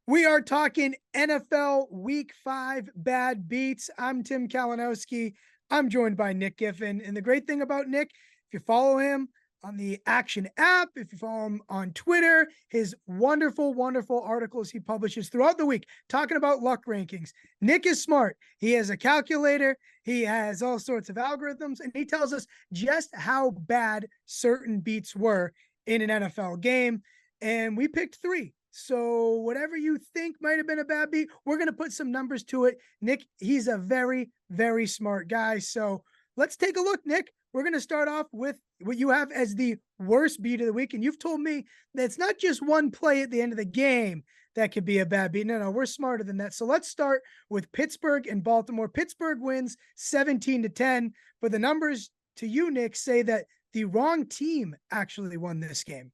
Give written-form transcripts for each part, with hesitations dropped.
We are talking NFL Week 5 bad beats. I'm Tim Kalinowski. I'm joined by Nick Giffen. And the great thing about Nick, if you follow him on the Action app, if you follow him on Twitter, his wonderful, wonderful articles he publishes throughout the week talking about luck rankings. Nick is smart. He has a calculator. He has all sorts of algorithms, and he tells us just how bad certain beats were in an NFL game. And we picked 3. So whatever you think might have been a bad beat, we're going to put some numbers to it. Nick, he's a very, very smart guy. So let's take a look, Nick. We're going to start off with what you have as the worst beat of the week. And you've told me that it's not just one play at the end of the game that could be a bad beat. No, we're smarter than that. So let's start with Pittsburgh and Baltimore. Pittsburgh wins 17-10, but the numbers to you, Nick, say that the wrong team actually won this game.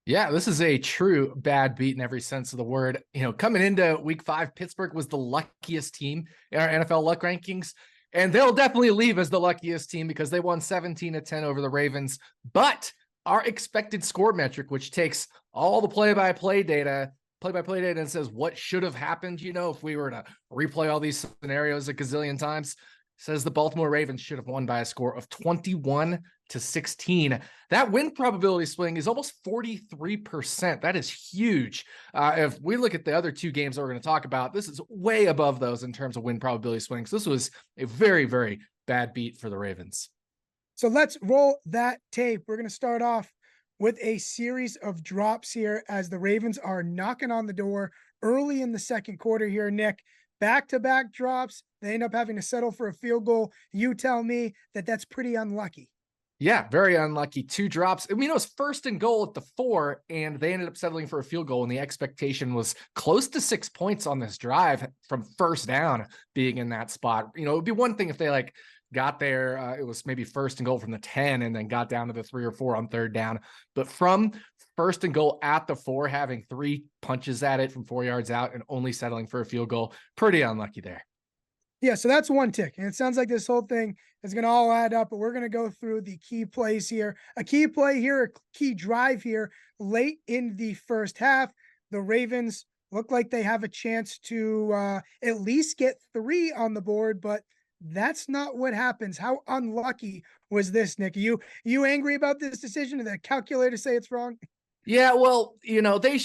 Yeah, this is a true bad beat in every sense of the word. You know, coming into week 5, Pittsburgh was the luckiest team in our NFL luck rankings, and they'll definitely leave as the luckiest team because they won 17-10 over the Ravens. But our expected score metric, which takes all the play-by-play data and says what should have happened, you know, if we were to replay all these scenarios a gazillion times, says the Baltimore Ravens should have won by a score of 21-16. That win probability swing is almost 43%. That is huge. If we look at the other 2 games that we're going to talk about, this is way above those in terms of win probability swings. This was a very, very bad beat for the Ravens. So let's roll that tape. We're going to start off with a series of drops here as the Ravens are knocking on the door early in the second quarter here, Nick. Back-to-back drops. They end up having to settle for a field goal. You tell me that that's pretty unlucky. Yeah, very unlucky. 2 drops. I mean, it was 1st and goal at the 4, and they ended up settling for a field goal, and the expectation was close to 6 points on this drive from first down being in that spot. You know, it would be one thing if they got there, it was maybe 1st and goal from the 10 and then got down to the 3 or 4 on 3rd down. But from 1st and goal at the 4, having 3 punches at it from 4 yards out and only settling for a field goal, pretty unlucky there. Yeah, so that's one tick. And it sounds like this whole thing is going to all add up, but we're going to go through the key plays here. A key play here, a key drive here late in the first half. The Ravens look like they have a chance to at least get 3 on the board, but that's not what happens. How unlucky was this, Nick? Are you angry about this decision? Did the calculator say it's wrong? Yeah, well, you know, they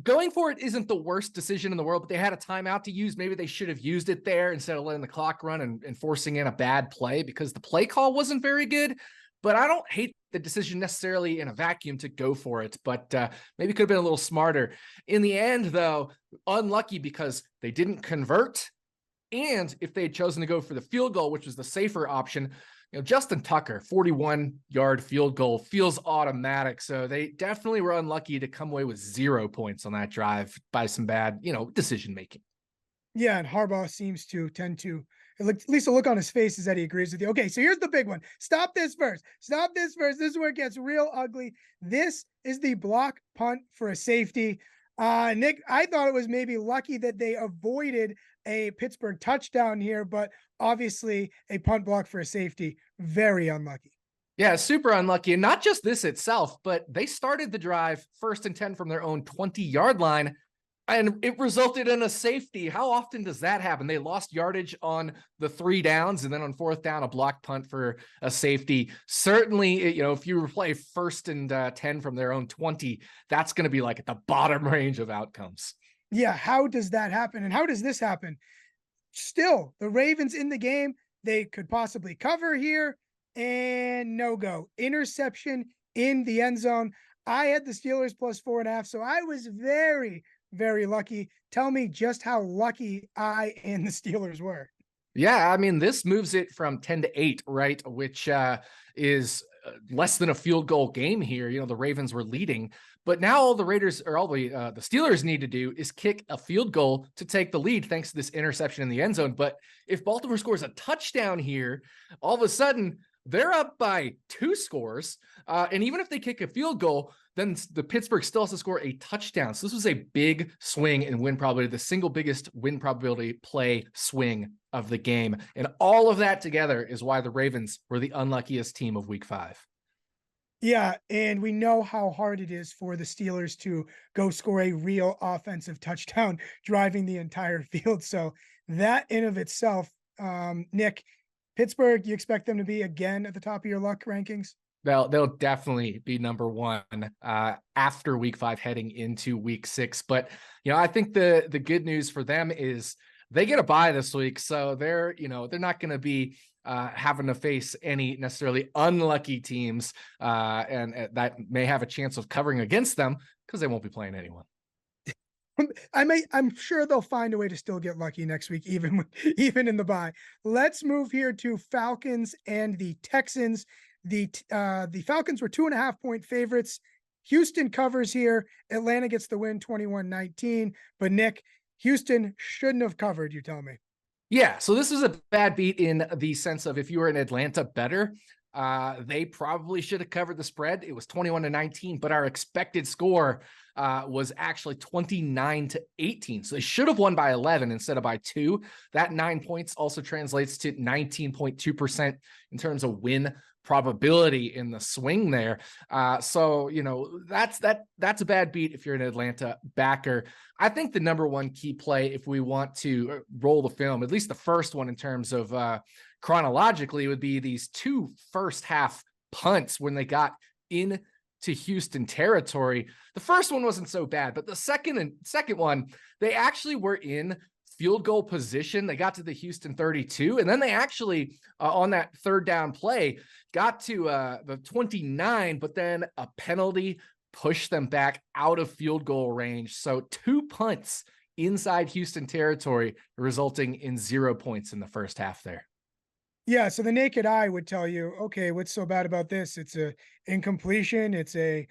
going for it isn't the worst decision in the world, but they had a timeout to use. Maybe they should have used it there instead of letting the clock run and forcing in a bad play because the play call wasn't very good. But I don't hate the decision necessarily in a vacuum to go for it, but maybe could have been a little smarter. In the end, though, unlucky because they didn't convert. And if they had chosen to go for the field goal, which was the safer option, you know, Justin Tucker, 41-yard field goal feels automatic. So they definitely were unlucky to come away with 0 points on that drive by some bad, decision-making. Yeah, and Harbaugh seems to tend to, at least the look on his face is that he agrees with you. Okay, so here's the big one. Stop this first. This is where it gets real ugly. This is the block punt for a safety. Nick, I thought it was maybe lucky that they avoided a Pittsburgh touchdown here, but obviously a punt block for a safety, very unlucky. Yeah, super unlucky. And not just this itself, but they started the drive 1st and 10 from their own 20-yard line, and it resulted in a safety. How often does that happen? They lost yardage on the 3 downs, and then on 4th down, a block punt for a safety. Certainly, you know, if you play 1st and 10 from their own 20, that's going to be like at the bottom range of outcomes. Yeah, how does that happen? And how does this happen? Still, the Ravens in the game, they could possibly cover here, and no go. Interception in the end zone. I had the Steelers plus 4.5, so I was very, very lucky. Tell me just how lucky I and the Steelers were. Yeah, I mean, this moves it from 10-8, right? Which is less than a field goal game here. You know, the Ravens were leading, but now all the Steelers need to do is kick a field goal to take the lead thanks to this interception in the end zone. But if Baltimore scores a touchdown here, all of a sudden they're up by 2 scores. And even if they kick a field goal, then the Pittsburgh still has to score a touchdown. So this was a big swing in win probability, the single biggest win probability play swing of the game. And all of that together is why the Ravens were the unluckiest team of week 5. Yeah, and we know how hard it is for the Steelers to go score a real offensive touchdown driving the entire field. So that in of itself, Nick, Pittsburgh, you expect them to be again at the top of your luck rankings? They'll definitely be number one after week 5 heading into week 6. But I think the good news for them is they get a bye this week. So they're not going to be having to face any necessarily unlucky teams. And that may have a chance of covering against them because they won't be playing anyone. I'm sure they'll find a way to still get lucky next week, even in the bye. Let's move here to Falcons and the Texans. The Falcons were 2.5-point favorites. Houston covers here. Atlanta gets the win 21-19. But Nick, Houston shouldn't have covered, you tell me. Yeah, so this was a bad beat in the sense of if you were an Atlanta bettor, they probably should have covered the spread. It was 21-19, but our expected score was actually 29-18. So they should have won by 11 instead of by 2. That 9 points also translates to 19.2% in terms of win probability in the swing there. So that's a bad beat if you're an Atlanta backer. I think the number one key play, if we want to roll the film, at least the first one in terms of chronologically, would be these 2 first half punts when they got into Houston territory. The first one wasn't so bad, but the second one, they actually were in field goal position. They got to the Houston 32, and then they actually on that third down play got to the 29, but then a penalty pushed them back out of field goal range. So 2 punts inside Houston territory, resulting in 0 points in the first half there. Yeah, so the naked eye would tell you, okay, what's so bad about this? It's a incompletion. It's a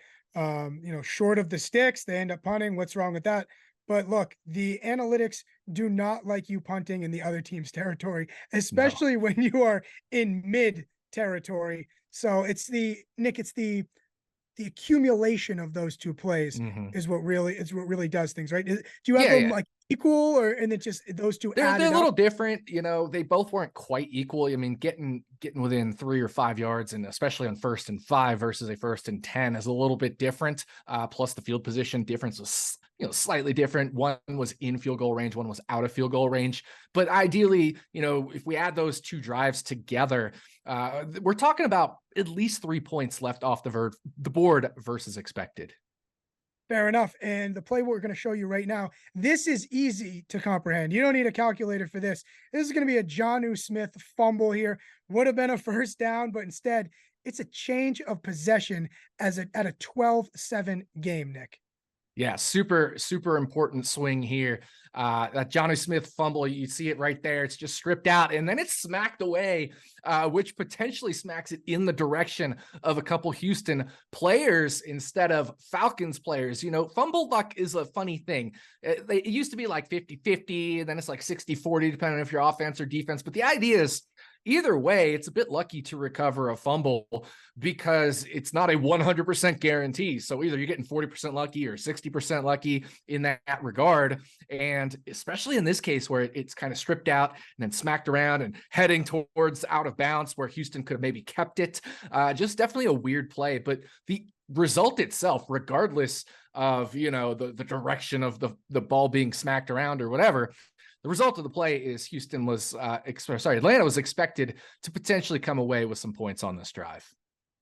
short of the sticks. They end up punting. What's wrong with that? But look, the analytics do not like you punting in the other team's territory, especially when you are in mid territory. So it's the accumulation of those 2 plays is what really does things, right? Do you have them like equal, or and it just those 2 they're a little up? different. They both weren't quite equal. I mean, getting within 3 or 5 yards, and especially on 1st and 5 versus a 1st and 10 is a little bit different. Plus the field position difference was slightly different. One was in field goal range, one was out of field goal range. But ideally, if we add those 2 drives together, we're talking about at least 3 points left off the board versus expected. Fair enough. And the play we're going to show you right now, this is easy to comprehend. You don't need a calculator for this. This is going to be a Jonnu Smith fumble here. Would have been a first down, but instead it's a change of possession at a 12-7 game, Nick. Yeah, super, super important swing here. That Jonnu Smith fumble, you see it right there. It's just stripped out, and then it's smacked away, which potentially smacks it in the direction of a couple Houston players instead of Falcons players. Fumble luck is a funny thing. It used to be like 50-50, and then it's like 60-40, depending on if you're offense or defense. But the idea is, either way, it's a bit lucky to recover a fumble because it's not a 100% guarantee. So either you're getting 40% lucky or 60% lucky in that regard. And especially in this case where it's kind of stripped out and then smacked around and heading towards out of bounds where Houston could have maybe kept it. Just definitely a weird play. But the result itself, regardless of, the direction of the ball being smacked around or whatever, the result of the play is Atlanta was expected to potentially come away with some points on this drive.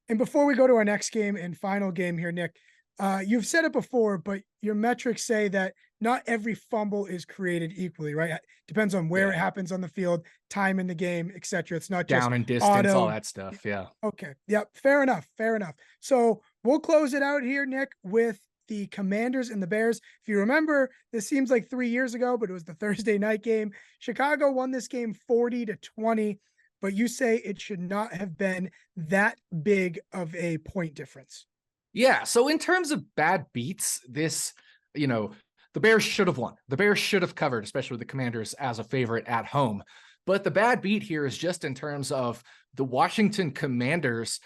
And before we go to our next game and final game here, Nick, you've said it before, but your metrics say that not every fumble is created equally, right? It depends on where it happens on the field, time in the game, etc. It's not just down and distance, all that stuff. Yeah. Okay. Yep. Fair enough. So we'll close it out here, Nick, with the Commanders and the Bears. If you remember, this seems like 3 years ago, but it was the Thursday night game. Chicago won this game 40-20, but you say it should not have been that big of a point difference. Yeah. So in terms of bad beats, the Bears should have won. The Bears should have covered, especially with the Commanders as a favorite at home. But the bad beat here is just in terms of the Washington Commanders.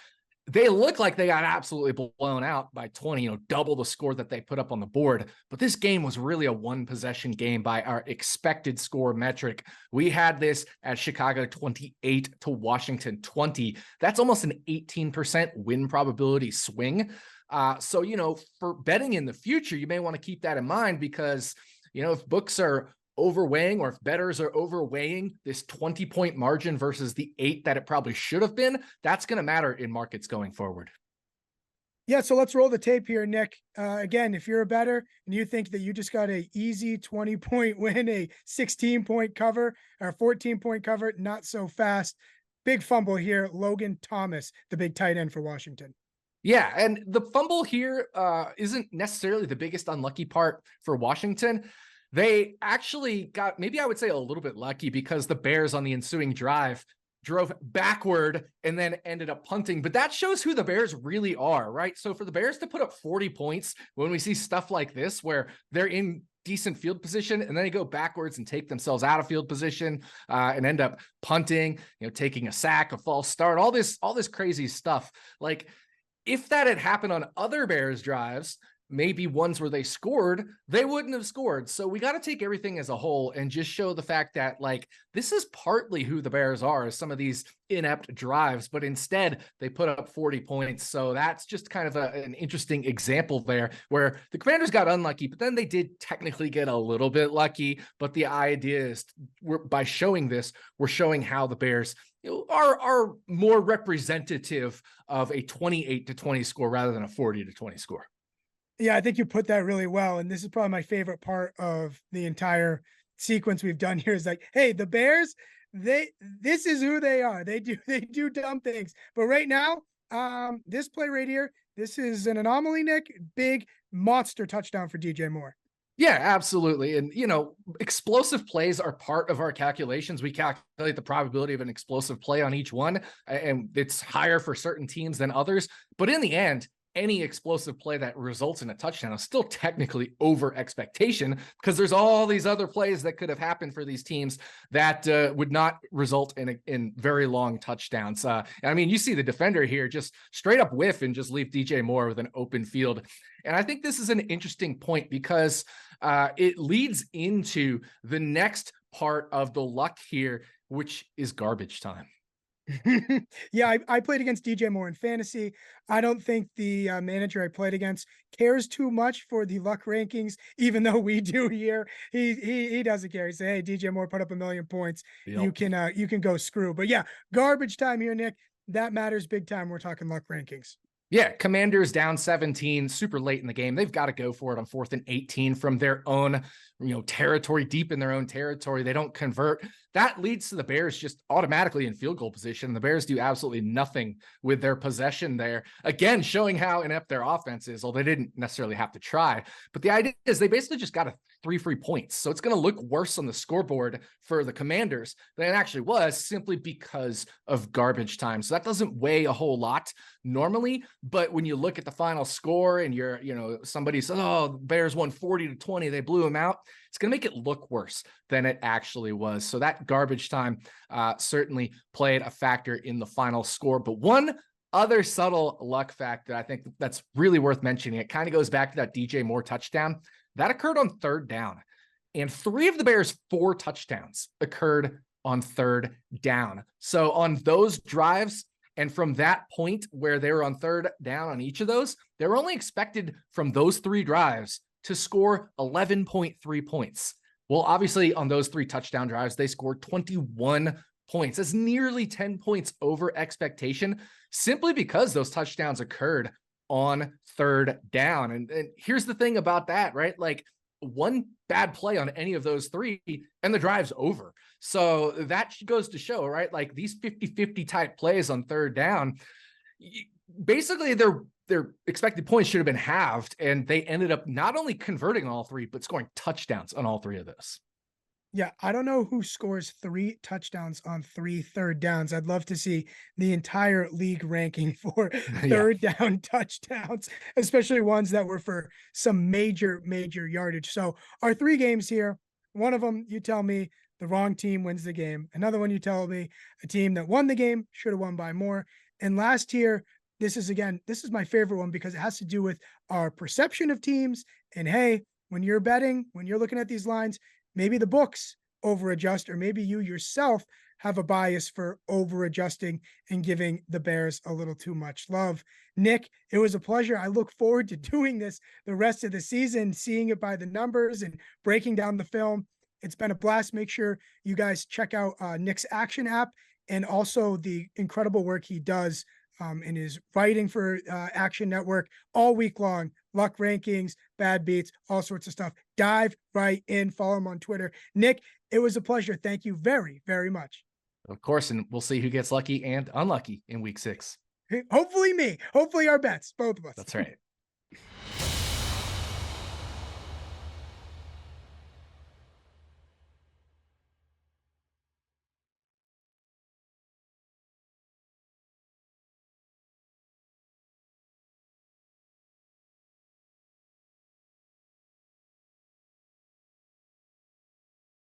They look like they got absolutely blown out by 20, double the score that they put up on the board. But this game was really a one possession game by our expected score metric. We had this at Chicago 28 to Washington 20. That's almost an 18% win probability swing. So, for betting in the future, you may want to keep that in mind because, if books are overweighing or if bettors are overweighing this 20-point margin versus the 8 that it probably should have been, that's going to matter in markets going forward. Yeah, so let's roll the tape here, Nick. Again, if you're a bettor and you think that you just got a easy 20-point win, a 16-point cover or 14-point cover, not so fast. Big fumble here, Logan Thomas, the big tight end for Washington. Yeah, and the fumble here isn't necessarily the biggest unlucky part for Washington. They actually got, maybe I would say, a little bit lucky because the Bears on the ensuing drive drove backward and then ended up punting. But that shows who the Bears really are, right? So for the Bears to put up 40 points when we see stuff like this, where they're in decent field position and then they go backwards and take themselves out of field position and end up punting, taking a sack, a false start, all this crazy stuff. Like, if that had happened on other Bears drives, maybe ones where they scored, they wouldn't have scored. So we got to take everything as a whole and just show the fact that, this is partly who the Bears are, is some of these inept drives, but instead they put up 40 points. So that's just kind of an interesting example there where the Commanders got unlucky, but then they did technically get a little bit lucky. But the idea is by showing this, we're showing how the Bears are more representative of a 28-20 score rather than a 40-20 score. Yeah, I think you put that really well. And this is probably my favorite part of the entire sequence we've done here is like, hey, the Bears, this is who they are. They do dumb things. But right now, this play right here, this is an anomaly, Nick. Big monster touchdown for DJ Moore. Yeah, absolutely. And, explosive plays are part of our calculations. We calculate the probability of an explosive play on each one, and it's higher for certain teams than others. But in the end, any explosive play that results in a touchdown is still technically over expectation because there's all these other plays that could have happened for these teams that would not result in very long touchdowns. You see the defender here just straight up whiff and just leave DJ Moore with an open field. And I think this is an interesting point because it leads into the next part of the luck here, which is garbage time. Yeah, I played against DJ Moore in fantasy. I don't think the manager I played against cares too much for the luck rankings, even though we do here. He doesn't care. He say, hey, DJ Moore put up 1 million points. Yep. You can go screw. But yeah, garbage time here, Nick. That matters big time. We're talking luck rankings. Yeah, Commanders down 17, super late in the game. They've got to go for it on 4th and 18 from their own, territory, deep in their own territory. They don't convert. That leads to the Bears just automatically in field goal position. The Bears do absolutely nothing with their possession there. Again, showing how inept their offense is, although they didn't necessarily have to try. But the idea is they basically just got 3 free points. So it's going to look worse on the scoreboard for the Commanders than it actually was simply because of garbage time. So that doesn't weigh a whole lot normally. But when you look at the final score and somebody says, oh, the Bears won 40-20, they blew them out, it's going to make it look worse than it actually was. So that garbage time certainly played a factor in the final score. But one other subtle luck factor, I think that's really worth mentioning. It kind of goes back to that DJ Moore touchdown. That occurred on 3rd down. And 3 of the Bears' 4 touchdowns occurred on 3rd down. So on those drives, and from that point where they were on 3rd down on each of those, they were only expected from those 3 drives to score 11.3 points. Well, obviously on those 3 touchdown drives, they scored 21 points. That's nearly 10 points over expectation simply because those touchdowns occurred on 3rd down. And here's the thing about that, right? Like, one bad play on any of those 3 and the drive's over. So that goes to show, right? Like, these 50-50 type plays on 3rd down, basically their expected points should have been halved, and they ended up not only converting all 3, but scoring touchdowns on all 3 of those. Yeah, I don't know who scores 3 touchdowns on 3 3rd downs. I'd love to see the entire league ranking for 3rd down touchdowns, especially ones that were for some major yardage. So our 3 games here, one of them, you tell me the wrong team wins the game. Another one, you tell me a team that won the game should have won by more. And last year, this is my favorite one because it has to do with our perception of teams. And hey, when you're betting, when you're looking at these lines, maybe the books over adjust, or maybe you yourself have a bias for over adjusting and giving the Bears a little too much love. Nick, it was a pleasure. I look forward to doing this the rest of the season, seeing it by the numbers and breaking down the film. It's been a blast. Make sure you guys check out Nick's Action app and also the incredible work he does in his writing for Action Network all week long. Luck rankings, bad beats, all sorts of stuff. Dive right in. Follow him on Twitter. Nick, it was a pleasure. Thank you very, very much. Of course, and we'll see who gets lucky and unlucky in week 6. Hopefully me. Hopefully our bets, both of us. That's right.